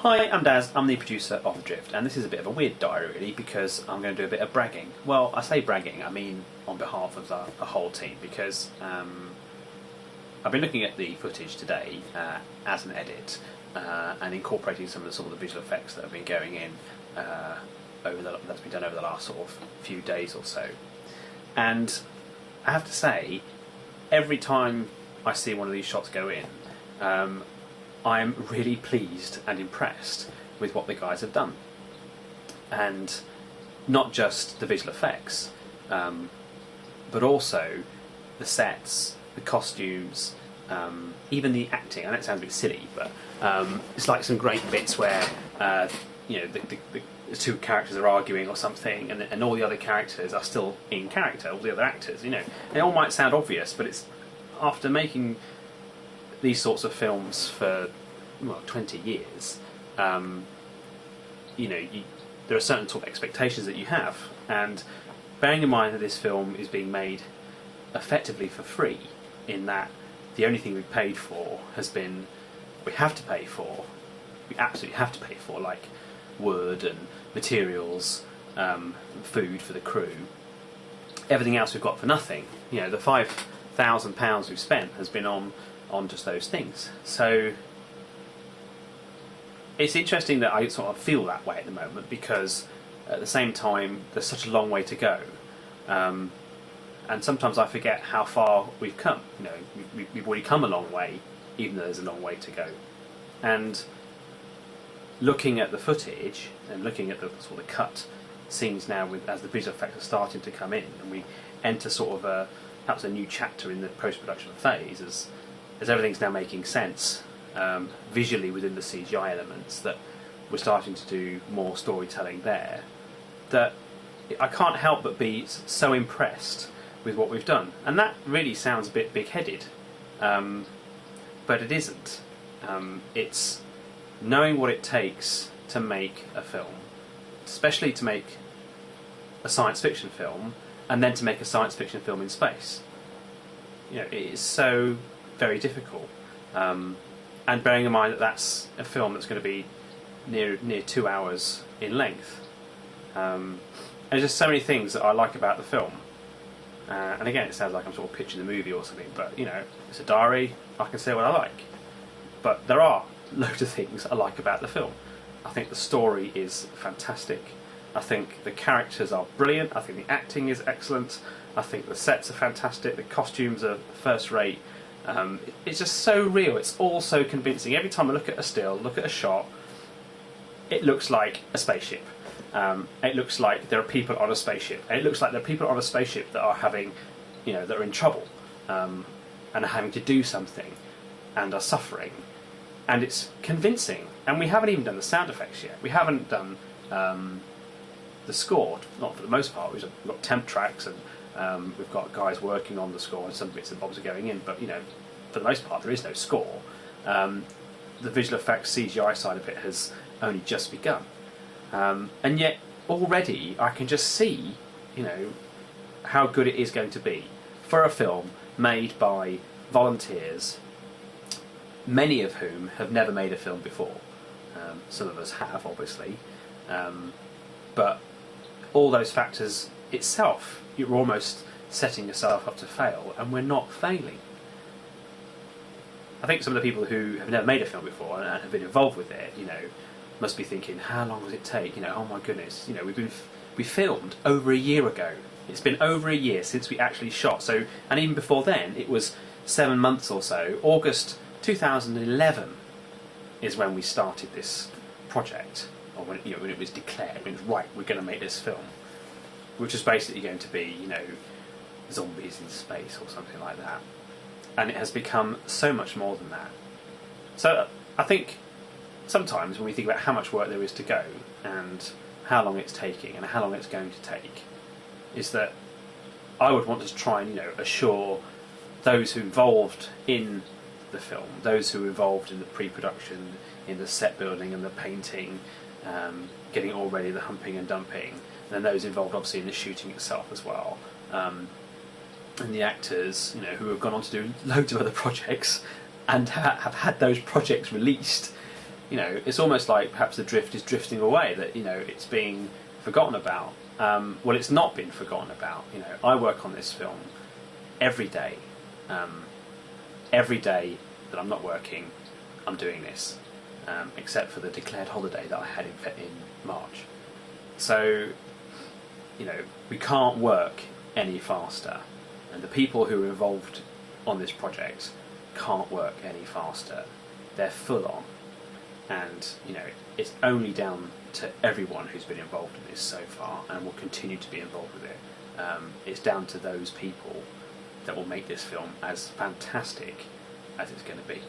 Hi, I'm Daz, I'm the producer of The Drift, and this is a bit of a weird diary really because I'm going to do a bit of bragging. Well, I say bragging, I mean on behalf of the whole team, because I've been looking at the footage today as an edit and incorporating some of the sort of the visual effects that have been going in that's been done over the last sort of few days or so. And I have to say, every time I see one of these shots go in, I'm really pleased and impressed with what the guys have done. And not just the visual effects, but also the sets, the costumes, even the acting. I know it sounds a bit silly, but it's like some great bits where the two characters are arguing or something, and all the other characters are still in character, all the other actors. You know, it all might sound obvious, but it's after making these sorts of films for 20 years, there are certain sort of expectations that you have, and bearing in mind that this film is being made effectively for free, in that the only thing we've paid for has been, we absolutely have to pay for, like wood and materials, food for the crew. Everything else we've got for nothing. You know, the £5,000 we've spent has been on just those things. So it's interesting that I sort of feel that way at the moment, because at the same time there's such a long way to go, and sometimes I forget how far we've come. You know, we've already come a long way, even though there's a long way to go. And looking at the footage and looking at the sort of cut scenes now, as the visual effects are starting to come in, and we enter sort of perhaps a new chapter in the post-production phase, as everything's now making sense visually within the CGI elements, that we're starting to do more storytelling there, that I can't help but be so impressed with what we've done. And that really sounds a bit big-headed, but it isn't. It's knowing what it takes to make a film, especially to make a science fiction film, and then to make a science fiction film in space. You know, it is so very difficult. And bearing in mind that that's a film that's going to be near 2 hours in length. There's just so many things that I like about the film. And again, it sounds like I'm sort of pitching the movie or something, but you know, it's a diary, I can say what I like. But there are loads of things I like about the film. I think the story is fantastic. I think the characters are brilliant. I think the acting is excellent. I think the sets are fantastic. The costumes are first rate. It's just so real. It's all so convincing. Every time I look at a still, look at a shot, it looks like a spaceship. It looks like there are people on a spaceship. And it looks like there are people on a spaceship that are having, that are in trouble, and are having to do something, and are suffering. And it's convincing. And we haven't even done the sound effects yet. We haven't done the score, not for the most part. We've got temp tracks, and we've got guys working on the score, and some bits and bobs are going in, but for the most part there is no score. The visual effects CGI side of it has only just begun, and yet already I can just see how good it is going to be for a film made by volunteers, many of whom have never made a film before. Some of us have, obviously, but all those factors itself, you're almost setting yourself up to fail, and we're not failing. I think some of the people who have never made a film before and have been involved with it, must be thinking, how long does it take? Oh my goodness, we filmed over a year ago. It's been over a year since we actually shot. So, and even before then, it was 7 months or so. August 2011 is when we started this project, or when it was declared. When it was right, we're going to make this film, which is basically going to be, zombies in space or something like that. And it has become so much more than that. So I think sometimes when we think about how much work there is to go, and how long it's taking, and how long it's going to take, is that I would want to try and assure those who are involved in the film, those who are involved in the pre-production, in the set building and the painting, getting it all ready, the humping and dumping, and then those involved obviously in the shooting itself as well, and the actors, who have gone on to do loads of other projects and have had those projects released, it's almost like perhaps the drift is drifting away, that it's being forgotten about. Well, it's not been forgotten about. I work on this film every day. Every day that I'm not working, I'm doing this, except for the declared holiday that I had in March. So, we can't work any faster, and the people who are involved on this project can't work any faster. They're full on, and it's only down to everyone who's been involved in this so far and will continue to be involved with it. It's down to those people that will make this film as fantastic as it's going to be.